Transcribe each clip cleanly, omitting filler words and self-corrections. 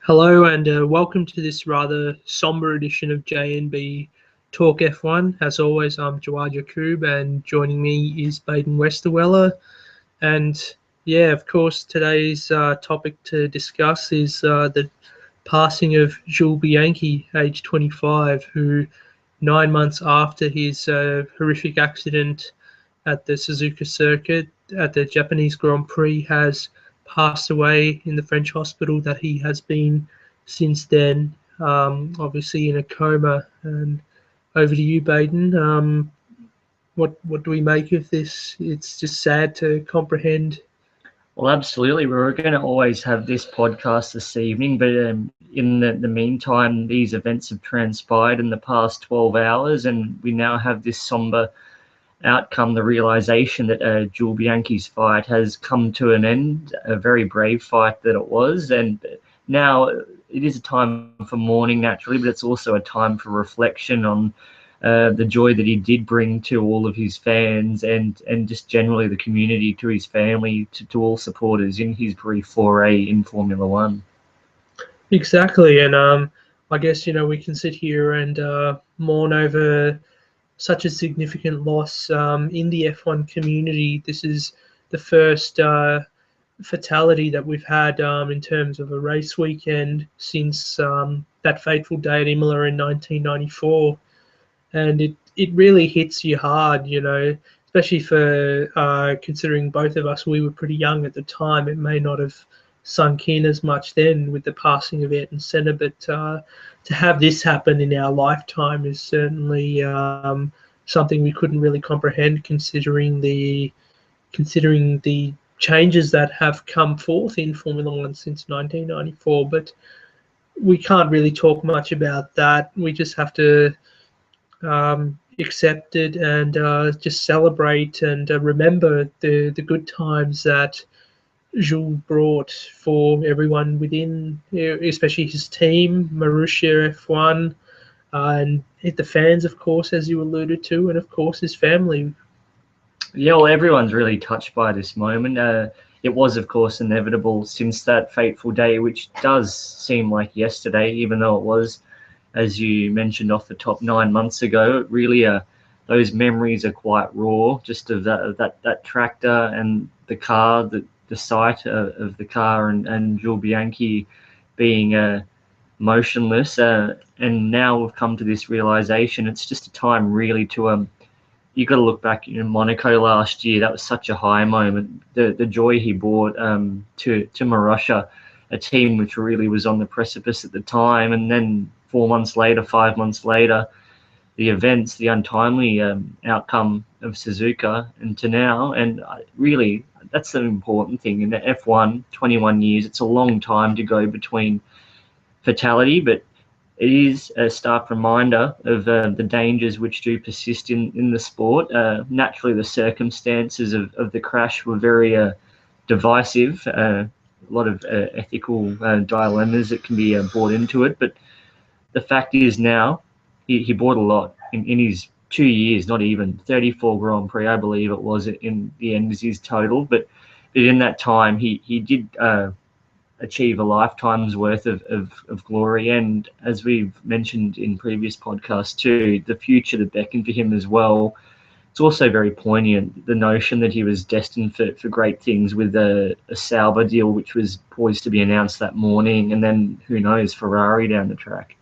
Hello and welcome to this rather somber edition of JNB Talk F1. As always, I'm Jawad Yacoub and joining me is Baden Westerweller. And yeah, of course, today's topic to discuss is the passing of Jules Bianchi, age 25, who 9 months after his horrific accident at the Suzuka circuit at the Japanese Grand Prix has passed away in the French hospital that he has been since then, obviously in a coma. And over to you, Baden. What do we make of this? It's just sad to comprehend. Well, absolutely. We were going to always have this podcast this evening, but in the meantime, these events have transpired in the past 12 hours, and we now have this somber outcome, the realization that Jules Bianchi's fight has come to an end, a very brave fight that it was. And now it is a time for mourning, naturally, but it's also a time for reflection on the joy that he did bring to all of his fans and just generally the community, to his family, to all supporters in his brief foray in Formula One. Exactly, and I guess we can sit here and mourn over such a significant loss in the F1 community. This is the first fatality that we've had in terms of a race weekend since that fateful day at Imola in 1994. And it really hits you hard, especially for considering both of us, we were pretty young at the time. It may not have sunk in as much then with the passing of Ayrton Senna, but to have this happen in our lifetime is certainly something we couldn't really comprehend, considering the changes that have come forth in Formula One since 1994. But we can't really talk much about that. We just have to accept it and just celebrate and remember the good times that Jules brought for everyone within, especially his team, Marussia F1, and the fans, of course, as you alluded to, and of course his family. Yeah, well, everyone's really touched by this moment. It was, of course, inevitable since that fateful day, which does seem like yesterday, even though it was, as you mentioned off the top, 9 months ago. Really, those memories are quite raw, just of that tractor and the car, the sight of the car and Jules Bianchi being motionless. And now we've come to this realization. It's just a time really to you got to look back in Monaco last year. That was such a high moment. The joy he brought to Marussia, a team which really was on the precipice at the time, and then 4 months later, 5 months later, the events, the untimely outcome of Suzuka, and to now. And really, that's an important thing. In the F1, 21 years, it's a long time to go between fatality, but it is a stark reminder of the dangers which do persist in the sport. Naturally, the circumstances of the crash were very divisive, a lot of ethical dilemmas that can be brought into it. But the fact is now, he brought a lot in his 2 years, not even 34 Grand Prix, I believe it was in the end is his total. But in that time, he did achieve a lifetime's worth of glory. And as we've mentioned in previous podcasts too, the future that beckoned for him as well. It's also very poignant, the notion that he was destined for great things with a Sauber deal, which was poised to be announced that morning, and then who knows, Ferrari down the track.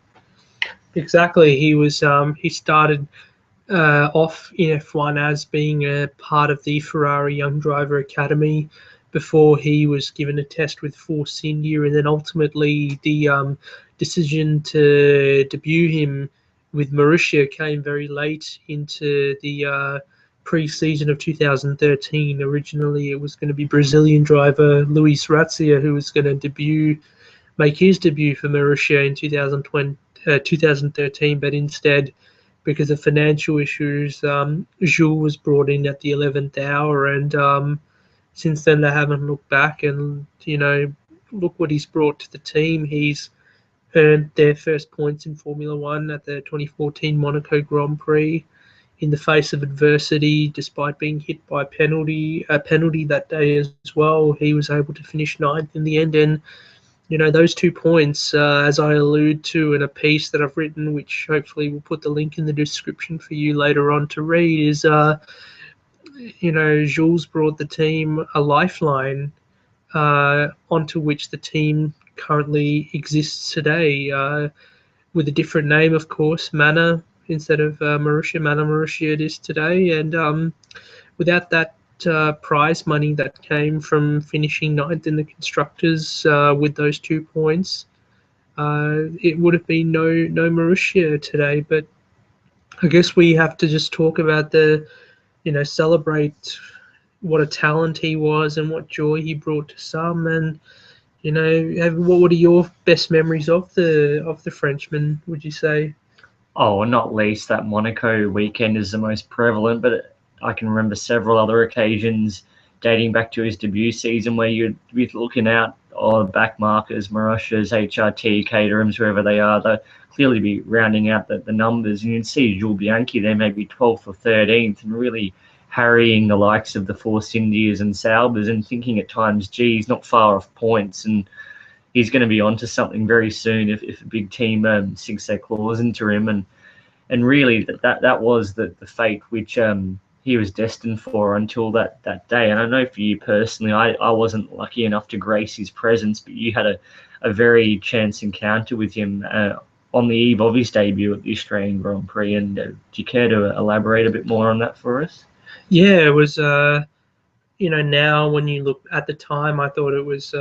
Exactly. He started off in F1 as being a part of the Ferrari Young Driver Academy before he was given a test with Force India, and then ultimately the decision to debut him with Marussia came very late into the pre-season of 2013. Originally, it was going to be Brazilian driver Luis Razzia who was going to make his debut for Marussia in 2013, but instead, because of financial issues, Jules was brought in at the 11th hour, and since then they haven't looked back. And look what he's brought to the team. He's earned their first points in Formula One at the 2014 Monaco Grand Prix in the face of adversity, despite being hit by a penalty that day as well. He was able to finish ninth in the end, and those 2 points, as I allude to in a piece that I've written, which hopefully we'll put the link in the description for you later on to read, is, Jules brought the team a lifeline onto which the team currently exists today, with a different name, of course, Mana instead of Marussia. Mana Marussia it is today, and without that prize money that came from finishing ninth in the constructors with those 2 points, it would have been no Marussia today. But I guess we have to just talk about celebrate what a talent he was and what joy he brought to some. And what are your best memories of the Frenchman, would you say? Oh, not least that Monaco weekend is the most prevalent, but I can remember several other occasions dating back to his debut season where you'd be looking out or back markers, Marussia's, HRT, Caterhams, wherever they are, they'll clearly be rounding out the numbers. And you'd see Jules Bianchi there maybe 12th or 13th and really harrying the likes of the Force Indias and Saubers and thinking at times, gee, he's not far off points and he's going to be onto something very soon if a big team sinks their claws into him. And really that was the fate which he was destined for until that day. And I know for you personally, I wasn't lucky enough to grace his presence, but you had a very chance encounter with him on the eve of his debut at the Australian Grand Prix. And do you care to elaborate a bit more on that for us? Yeah, it was, now when you look at the time, I thought it was,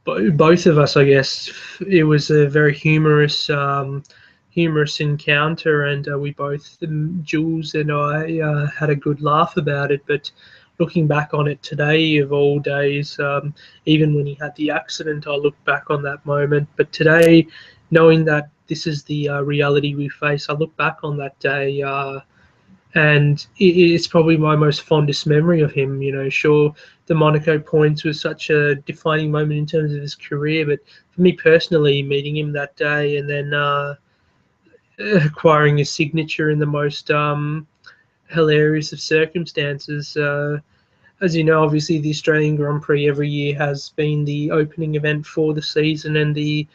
both of us, I guess, it was a very humorous encounter, and we both, Jules and I, had a good laugh about it. But looking back on it today, of all days, even when he had the accident, I look back on that moment. But today, knowing that this is the reality we face, I look back on that day, and it's probably my most fondest memory of him. Sure, the Monaco points was such a defining moment in terms of his career, but for me personally, meeting him that day and then acquiring his signature in the most hilarious of circumstances. As you know, obviously the Australian Grand Prix every year has been the opening event for the season, and the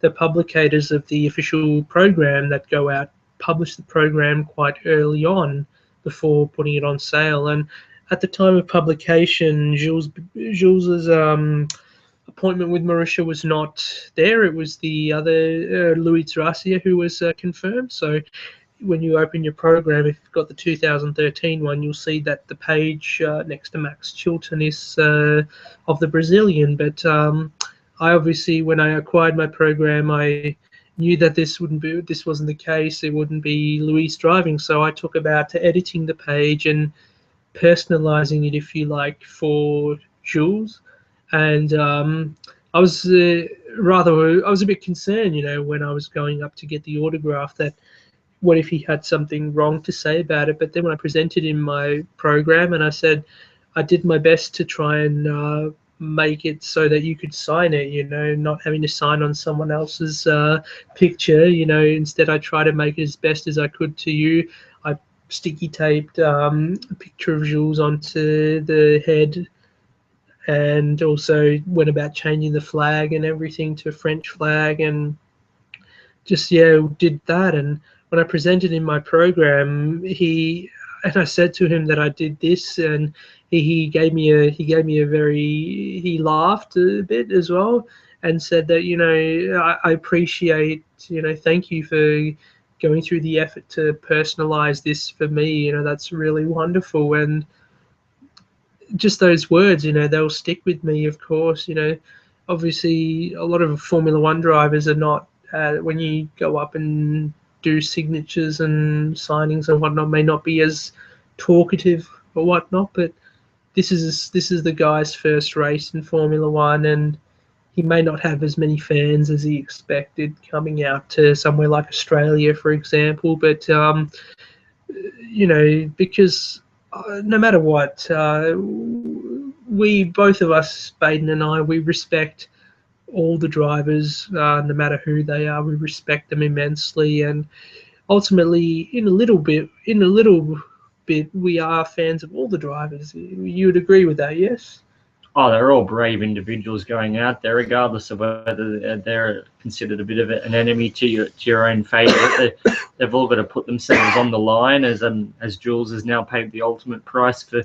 publicators of the official program that go out publish the program quite early on before putting it on sale. And at the time of publication, Jules's appointment with Marussia was not there. It was the other Louis Tracia who was confirmed. So when you open your program, if you've got the 2013 one, you'll see that the page next to Max Chilton is of the Brazilian. But I obviously, when I acquired my program, I knew that this wasn't the case. It wouldn't be Luis driving. So I took about to editing the page and personalizing it, if you like, for Jules. And I was I was a bit concerned, when I was going up to get the autograph, that what if he had something wrong to say about it. But then when I presented him my program and I said I did my best to try and make it so that you could sign it, not having to sign on someone else's picture, instead I tried to make it as best as I could to you. I sticky taped a picture of Jules onto the head, and also went about changing the flag and everything to a French flag, and just did that. And when I presented in my program, I said to him that I did this, and he laughed a bit as well, and said that I appreciate, thank you for going through the effort to personalize this for me. That's really wonderful. And just those words, they'll stick with me, of course. Obviously a lot of Formula One drivers are not, when you go up and do signatures and signings and whatnot, may not be as talkative or whatnot, but this is the guy's first race in Formula One, and he may not have as many fans as he expected coming out to somewhere like Australia, for example. But because no matter what, we, both of us, Baden and I, we respect all the drivers, no matter who they are. We respect them immensely, and ultimately, in a little bit, we are fans of all the drivers. You would agree with that, yes? Oh, they're all brave individuals going out there, regardless of whether they're considered a bit of an enemy to your own favourite. They've all got to put themselves on the line, as Jules has now paid the ultimate price for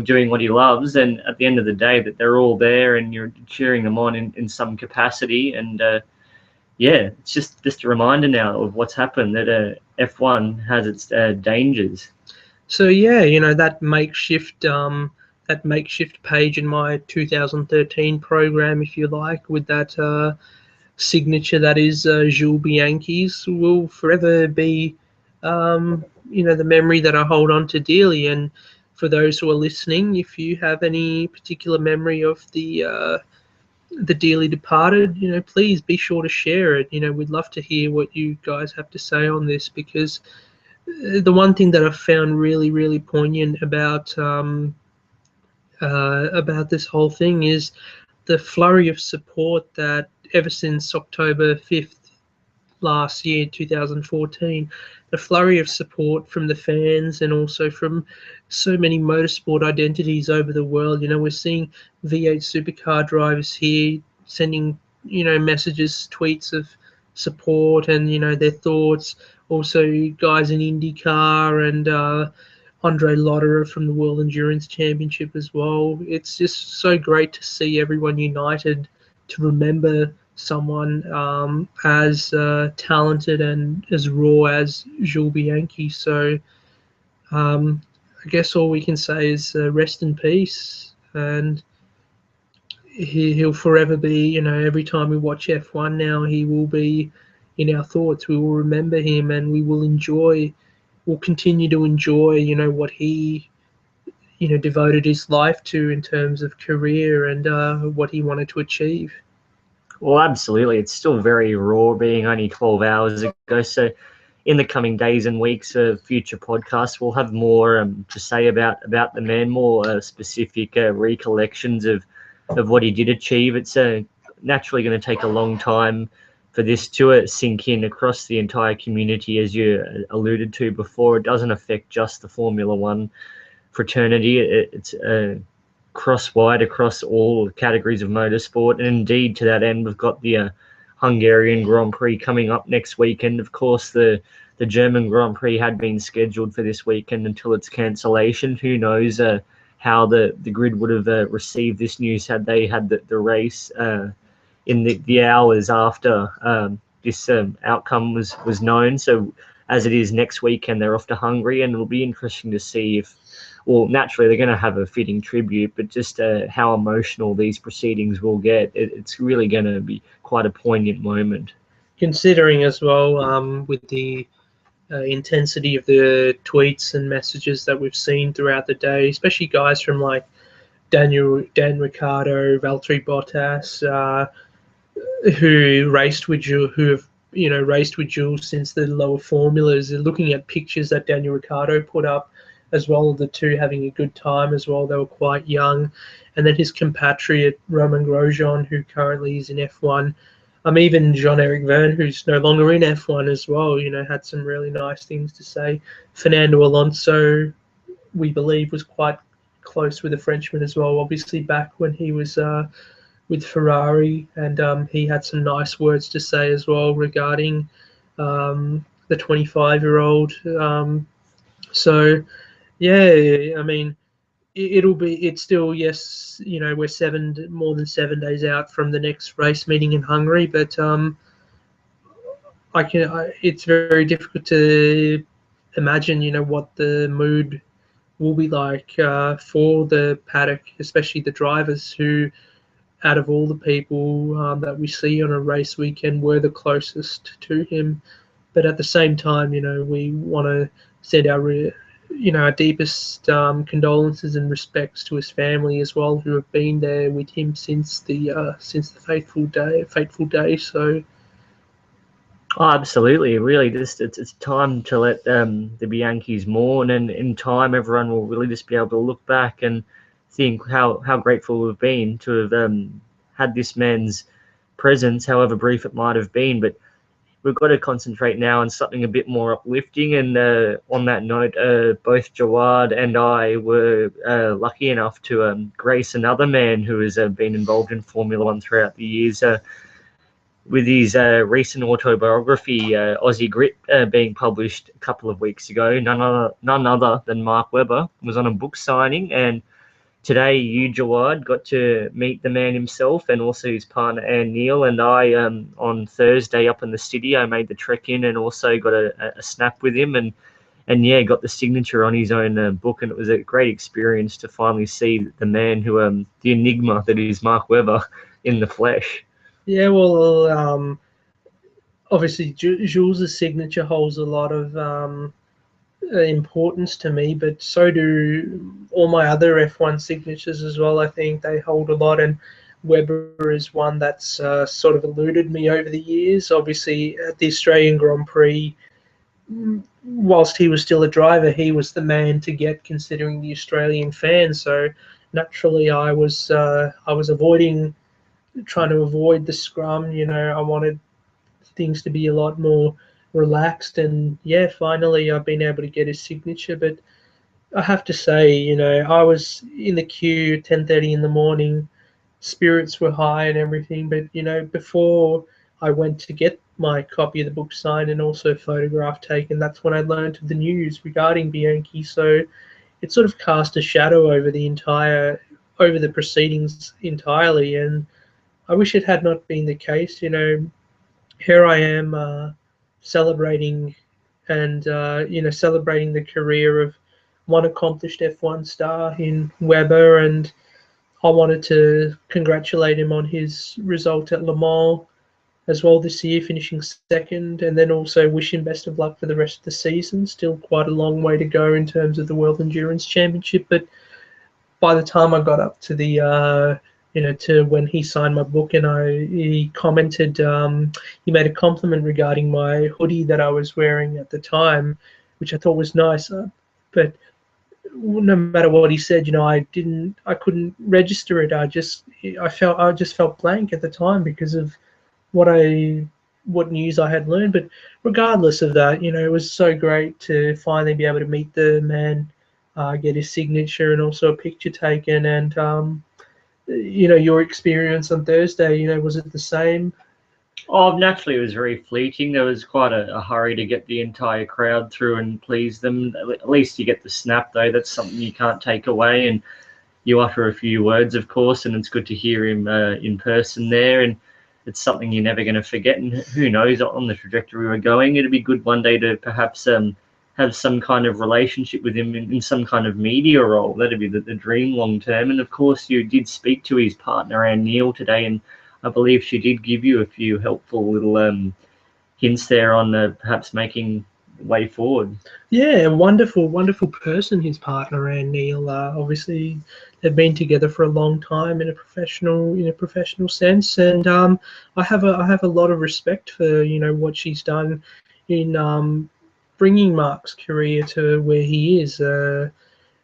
doing what he loves. And at the end of the day, that they're all there and you're cheering them on in some capacity. And yeah, it's just a reminder now of what's happened, that F1 has its dangers. So yeah, you know, that makeshift page in my 2013 program, if you like, with that signature that is Jules Bianchi's, will forever be, you know, the memory that I hold on to dearly. And for those who are listening, if you have any particular memory of the dearly departed, you know, please be sure to share it. You know, we'd love to hear what you guys have to say on this, because the one thing that I've found really, really poignant about this whole thing is the flurry of support that ever since October 5th last year, 2014, the flurry of support from the fans and also from so many motorsport identities over the world. You know, we're seeing V8 supercar drivers here sending, you know, messages, tweets of support and, you know, their thoughts. Also, guys in IndyCar and Andre Lotterer from the World Endurance Championship as well. It's just so great to see everyone united to remember someone as talented and as raw as Jules Bianchi. So I guess all we can say is rest in peace, and he'll forever be, you know, every time we watch F1 now, he will be in our thoughts. We will remember him, and we'll continue to enjoy, you know, what he, you know, devoted his life to in terms of career and what he wanted to achieve. Well, absolutely. It's still very raw, being only 12 hours ago. So in the coming days and weeks of future podcasts, we'll have more to say about the man, more specific recollections of what he did achieve. It's naturally going to take a long time for this to sink in across the entire community, as you alluded to before. It doesn't affect just the Formula One fraternity. It's cross-wide across all categories of motorsport. And indeed, to that end, we've got the Hungarian Grand Prix coming up next weekend. Of course, the German Grand Prix had been scheduled for this weekend until its cancellation. Who knows how the grid would have received this news had they had the race in the hours after this outcome was known. So as it is next weekend, they're off to Hungary, and it'll be interesting to see if, well, naturally they're going to have a fitting tribute, but just how emotional these proceedings will get. It's really going to be quite a poignant moment. Considering as well, with the intensity of the tweets and messages that we've seen throughout the day, especially guys from like Dan Ricciardo, Valtteri Bottas, who raced with Jules, who have, you know, raced with Jules since the lower formulas, and looking at pictures that Daniel Ricciardo put up as well, the two having a good time as well. They were quite young. And then his compatriot Romain Grosjean, who currently is in F1. Even Jean-Eric Vergne, who's no longer in F1 as well, you know, had some really nice things to say. Fernando Alonso, we believe, was quite close with the Frenchman as well, obviously back when he was with Ferrari, and he had some nice words to say as well regarding the 25-year-old. So, yeah, I mean, it's still, yes, you know, we're more than 7 days out from the next race meeting in Hungary, but it's very difficult to imagine, you know, what the mood will be like for the paddock, especially the drivers who, out of all the people that we see on a race weekend, were the closest to him. But at the same time, you know, we want to send our deepest condolences and respects to his family as well, who have been there with him since the fateful day. So, oh, absolutely, really, just it's time to let the Bianchis mourn, and in time, everyone will really just be able to look back and think how grateful we've been to have had this man's presence, however brief it might have been. But we've got to concentrate now on something a bit more uplifting. And on that note, both Jawad and I were lucky enough to grace another man who has been involved in Formula One throughout the years with his recent autobiography, Aussie Grit, being published a couple of weeks ago. None other than Mark Webber was on a book signing, and today you, Jawad, got to meet the man himself and also his partner, Anne Neal, and I, on Thursday up in the city, I made the trek in and also got a snap with him and yeah, got the signature on his own book, and it was a great experience to finally see the man who, the enigma that is Mark Webber in the flesh. Yeah, well, obviously Jules' signature holds a lot of importance to me, but so do all my other F1 signatures as well. I think they hold a lot, and Webber is one that's sort of eluded me over the years. Obviously, at the Australian Grand Prix, whilst he was still a driver, he was the man to get, considering the Australian fans. So naturally, I was trying to avoid the scrum. I wanted things to be a lot more relaxed, and yeah, finally I've been able to get his signature. But I have to say, I was in the queue 10:30 in the morning, spirits were high and everything, but before I went to get my copy of the book signed and also photograph taken, that's when I learned of the news regarding Bianchi. So it sort of cast a shadow over the proceedings entirely, and I wish it had not been the case. Here I am, celebrating and celebrating the career of one accomplished F1 star in Webber, and I wanted to congratulate him on his result at Le Mans as well this year, finishing second, and then also wish him best of luck for the rest of the season. Still quite a long way to go in terms of the World Endurance Championship, but by the time I got up to the to when he signed my book, and he commented, he made a compliment regarding my hoodie that I was wearing at the time, which I thought was nice. But no matter what he said, I couldn't register it. I just felt blank at the time because of what news I had learned. But regardless of that, it was so great to finally be able to meet the man, get his signature, and also a picture taken. And your experience on Thursday, was it the same? Oh, naturally, it was very fleeting. There was quite a hurry to get the entire crowd through and please them. At least you get the snap, though. That's something you can't take away. And you utter a few words, of course, and it's good to hear him in person there. And it's something you're never going to forget. And who knows, on the trajectory we're going, it'd be good one day to perhaps have some kind of relationship with him in some kind of media role. That'd be the dream long term. And of course, you did speak to his partner, Anne Neal, today, and I believe she did give you a few helpful little hints there on perhaps making way forward. Yeah, wonderful, wonderful person, his partner, Anne Neal. Obviously, they've been together for a long time in a professional sense, and I have a lot of respect for what she's done in bringing Mark's career to where he is,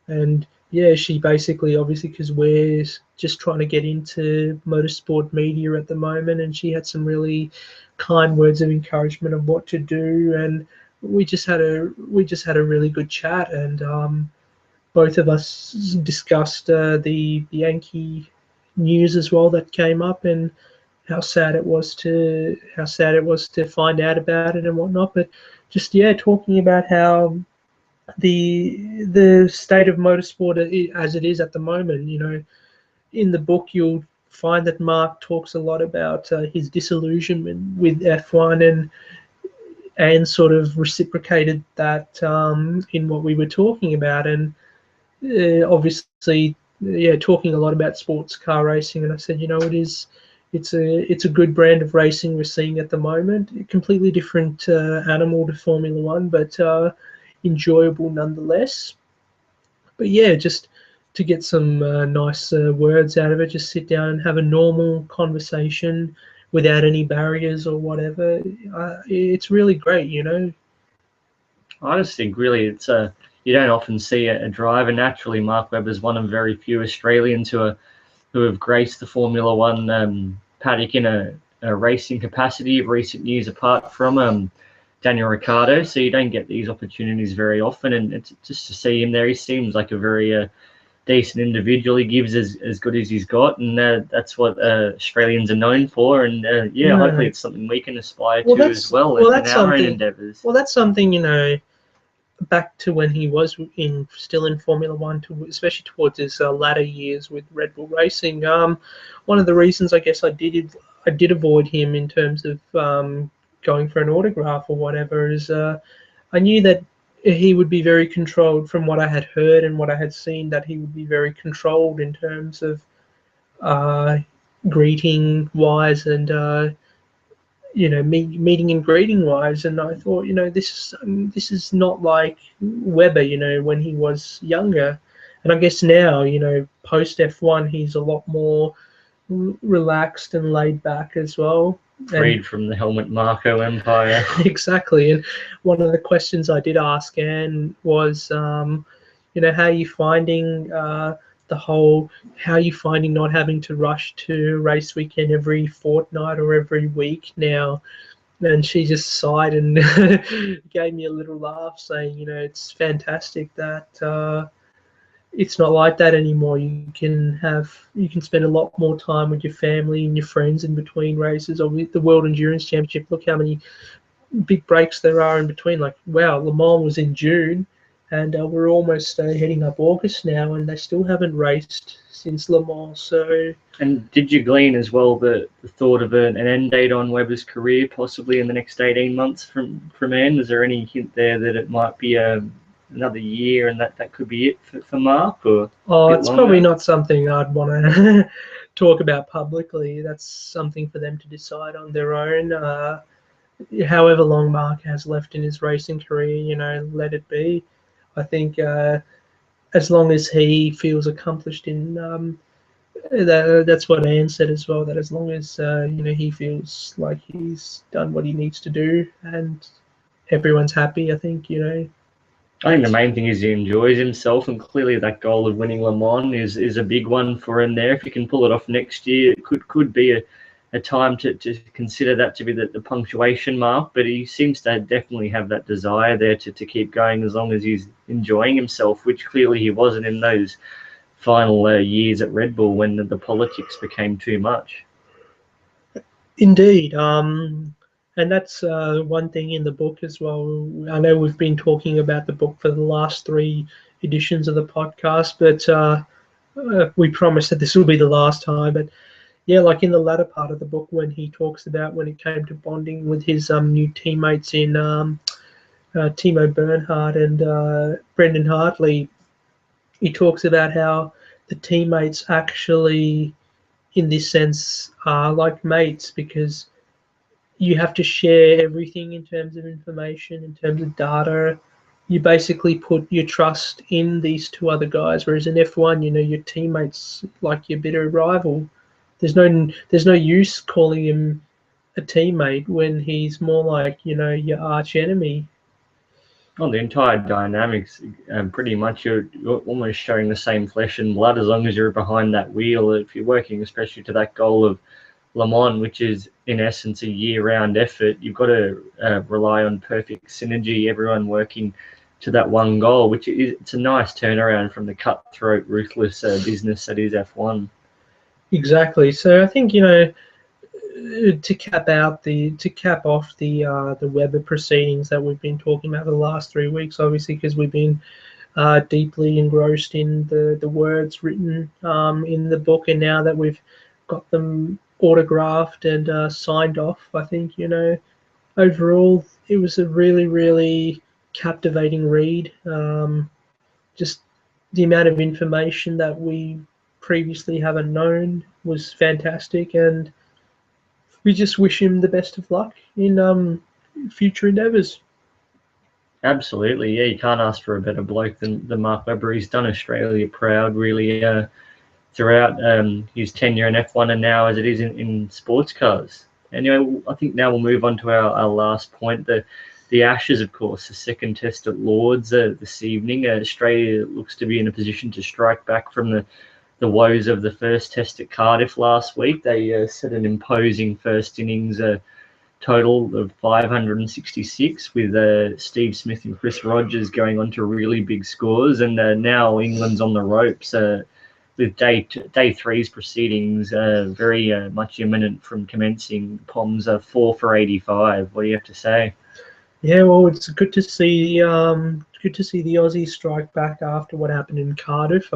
and yeah, she basically, obviously, because we're just trying to get into motorsport media at the moment, and she had some really kind words of encouragement of what to do, and we just had a really good chat, and both of us discussed the Bianchi news as well that came up, and how sad it was to find out about it and whatnot. But just talking about how the state of motorsport as it is at the moment. In the book you'll find that Mark talks a lot about his disillusionment with F1, and sort of reciprocated that in what we were talking about, and obviously, talking a lot about sports car racing. And I said, it's a good brand of racing we're seeing at the moment. A completely different animal to Formula One, but enjoyable nonetheless. But yeah, just to get some nice words out of it, just sit down and have a normal conversation without any barriers or whatever. It's really great. I just think really it's you don't often see a driver. Naturally, Mark Webber is one of very few Australians who have graced the Formula One paddock in racing capacity of recent years, apart from Daniel Ricciardo. So you don't get these opportunities very often, and it's just to see him there. He seems like a very decent individual. He gives as good as he's got, and that's what Australians are known for. And hopefully it's something we can aspire to as well in our own endeavours. Well, that's something, back to when he was still in Formula One, especially towards his latter years with Red Bull Racing. One of the reasons I guess I did avoid him in terms of going for an autograph or whatever is I knew that he would be very controlled. From what I had heard and what I had seen, that he would be very controlled in terms of greeting wise and meeting and greeting wise. And I thought, this is not like Webber, when he was younger. And I guess now, post F1, he's a lot more relaxed and laid back as well. Freed from the Helmut Marko empire. Exactly. And one of the questions I did ask Anne was, how are you finding how are you finding not having to rush to race weekend every fortnight or every week now? And she just sighed and gave me a little laugh, saying, it's fantastic that it's not like that anymore. You can spend a lot more time with your family and your friends in between races. Or with the World Endurance Championship, look how many big breaks there are in between. Like, wow, Le Mans was in June, and we're almost heading up August now, and they still haven't raced since Le Mans. So. And did you glean as well the thought of an end date on Webber's career, possibly in the next 18 months from Anne? Was there any hint there that it might be another year and that could be it for Mark? Or it's probably not something I'd want to talk about publicly. That's something for them to decide on their own. However long Mark has left in his racing career, let it be. I think as long as he feels accomplished in that's what Anne said as well, that as long as he feels like he's done what he needs to do and everyone's happy, I think I think the main thing is he enjoys himself, and clearly that goal of winning Le Mans is a big one for him there. If he can pull it off next year, it could be a time to consider that to be the punctuation mark. But he seems to definitely have that desire there to keep going as long as he's enjoying himself, which clearly he wasn't in those final years at Red Bull when the politics became too much. Indeed. And that's one thing in the book as well. I know we've been talking about the book for the last 3 editions of the podcast, but we promise that this will be the last time. But yeah, like in the latter part of the book, when he talks about when it came to bonding with his new teammates in Timo Bernhard and Brendan Hartley, he talks about how the teammates actually, in this sense, are like mates, because you have to share everything in terms of information, in terms of data. You basically put your trust in these 2 other guys, whereas in F1, your teammates like your bitter rival. There's no use calling him a teammate when he's more like your arch enemy. Well, the entire dynamics, pretty much you're almost sharing the same flesh and blood as long as you're behind that wheel. If you're working especially to that goal of Le Mans, which is in essence a year-round effort, you've got to rely on perfect synergy, everyone working to that one goal, which it's a nice turnaround from the cutthroat, ruthless business that is F1. Exactly. So I think to cap off the Webber proceedings that we've been talking about the last 3 weeks, obviously, because we've been deeply engrossed in the words written in the book, and now that we've got them autographed and signed off, I think overall it was a really, really captivating read. Just the amount of information that we previously haven't known was fantastic, and we just wish him the best of luck in future endeavours. Absolutely, yeah. You can't ask for a better bloke than Mark Webber. He's done Australia proud, really, throughout his tenure in F1 and now as it is in sports cars. Anyway, I think now we'll move on to our last point, the Ashes, of course, the second test at Lords this evening. Australia looks to be in a position to strike back from the the woes of the first test at Cardiff last week. They set an imposing first innings total of 566 with Steve Smith and Chris Rogers going on to really big scores, and now England's on the ropes with day three's proceedings very much imminent from commencing. Poms are 4 for 85. What do you have to say? Yeah, well, it's good to see the Aussies strike back after what happened in Cardiff.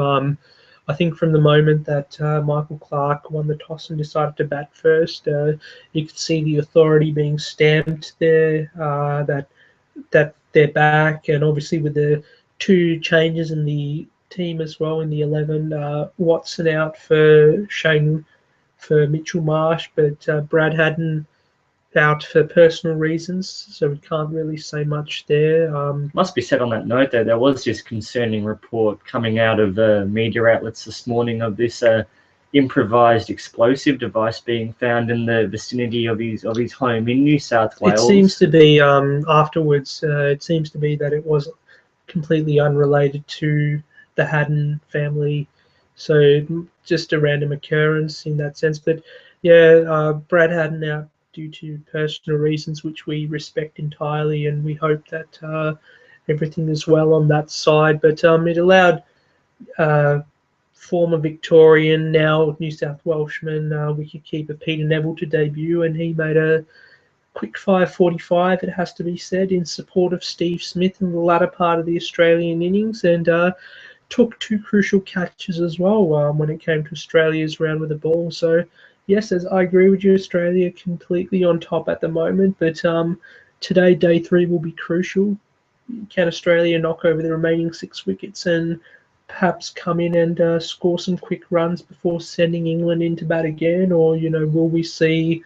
I think from the moment that Michael Clarke won the toss and decided to bat first, you could see the authority being stamped there, that they're back, and obviously with the two changes in the team as well in the 11, Watson out for Mitchell Marsh, but Brad Haddon out for personal reasons, so we can't really say much there. Must be said on that note, though, there was this concerning report coming out of media outlets this morning of this improvised explosive device being found in the vicinity of his home in New South Wales. It seems to be afterwards. It seems to be that it was completely unrelated to the Haddon family, so just a random occurrence in that sense. But yeah, Brad Haddon out due to personal reasons, which we respect entirely, and we hope that everything is well on that side. But it allowed former Victorian, now New South Welshman, wicketkeeper Peter Neville to debut, and he made a quick 5:45, it has to be said, in support of Steve Smith in the latter part of the Australian innings, and took two crucial catches as well when it came to Australia's round with the ball. So yes, as I agree with you, Australia completely on top at the moment, but today, day three, will be crucial. Can Australia knock over the remaining 6 wickets and perhaps come in and score some quick runs before sending England into bat again? Or, will we see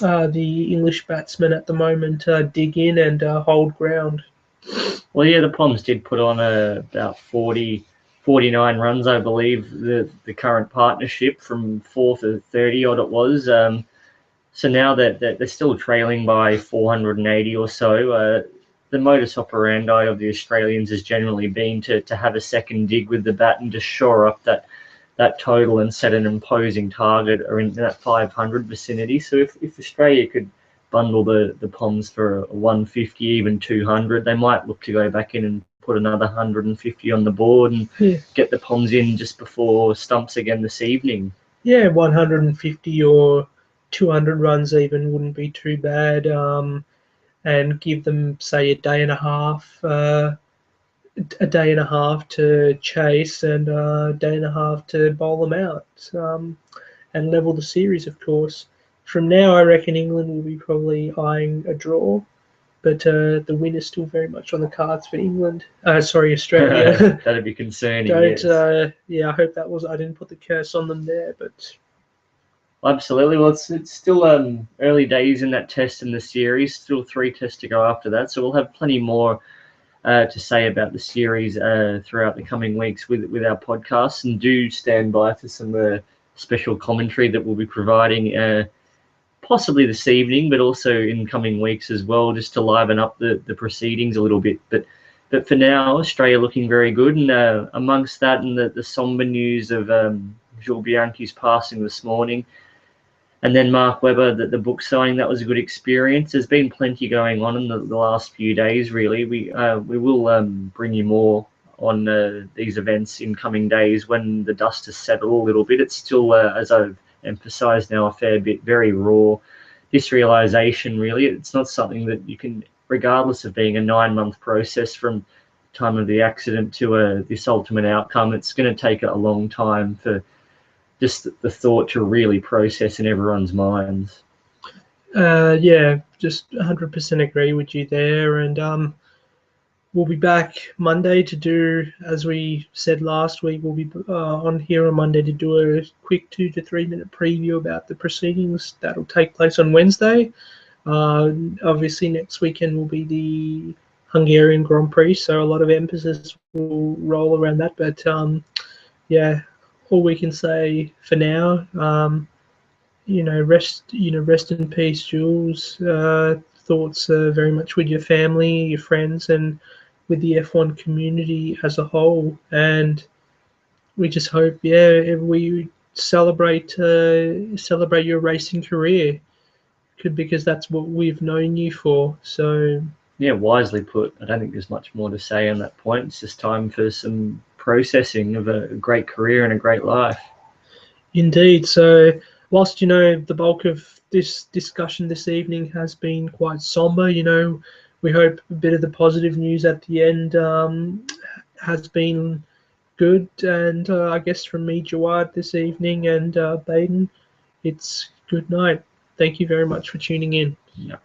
the English batsmen at the moment dig in and hold ground? Well, yeah, the Poms did put on about 49 runs, I believe, the current partnership from 4 for 30 odd it was. So now that they're still trailing by 480 or so, the modus operandi of the Australians has generally been to have a second dig with the bat and just shore up that total and set an imposing target or in that 500 vicinity. So if Australia could bundle the Poms for 150, even 200, they might look to go back in and put another 150 on the board and get the Poms in just before stumps again this evening. Yeah, 150 or 200 runs even wouldn't be too bad, and give them, say, a day and a half to chase and a day and a half to bowl them out, and level the series, of course. From now, I reckon England will be probably eyeing a draw, but the win is still very much on the cards for England. Australia. That'd be concerning. Don't. Yes. I hope that was. I didn't put the curse on them there, but. Absolutely. Well, it's still early days in that test in the series. Still 3 tests to go after that, so we'll have plenty more to say about the series throughout the coming weeks with our podcasts. And do stand by for some special commentary that we'll be providing possibly this evening, but also in coming weeks as well, just to liven up the proceedings a little bit. But for now, Australia looking very good, and amongst that and the somber news of Jules Bianchi's passing this morning, and then Mark Webber, the book signing, that was a good experience. There's been plenty going on in the last few days, really. We will bring you more on these events in coming days when the dust has settled a little bit. It's still, as I've emphasised now a fair bit, very raw. This realisation, really, it's not something that you can, regardless of being a 9-month process from time of the accident to this ultimate outcome, it's going to take a long time for just the thought to really process in everyone's minds. Yeah, just 100% agree with you there. And we'll be back Monday to do, as we said last week, we'll be on here on Monday to do a quick 2 to 3 minute preview about the proceedings that'll take place on Wednesday. Obviously, next weekend will be the Hungarian Grand Prix, so a lot of emphasis will roll around that. But yeah, all we can say for now, rest in peace, Jules. Thoughts very much with your family, your friends, and with the F1 community as a whole. And we just hope, yeah, we celebrate your racing career, because that's what we've known you for. So Yeah, wisely put. I don't think there's much more to say on that point. It's just time for some processing of a great career and a great life. indeed. So whilst the bulk of this discussion this evening has been quite somber, we hope a bit of the positive news at the end has been good. And I guess from me, Jawad, this evening, and Baden, it's good night. Thank you very much for tuning in. Yeah.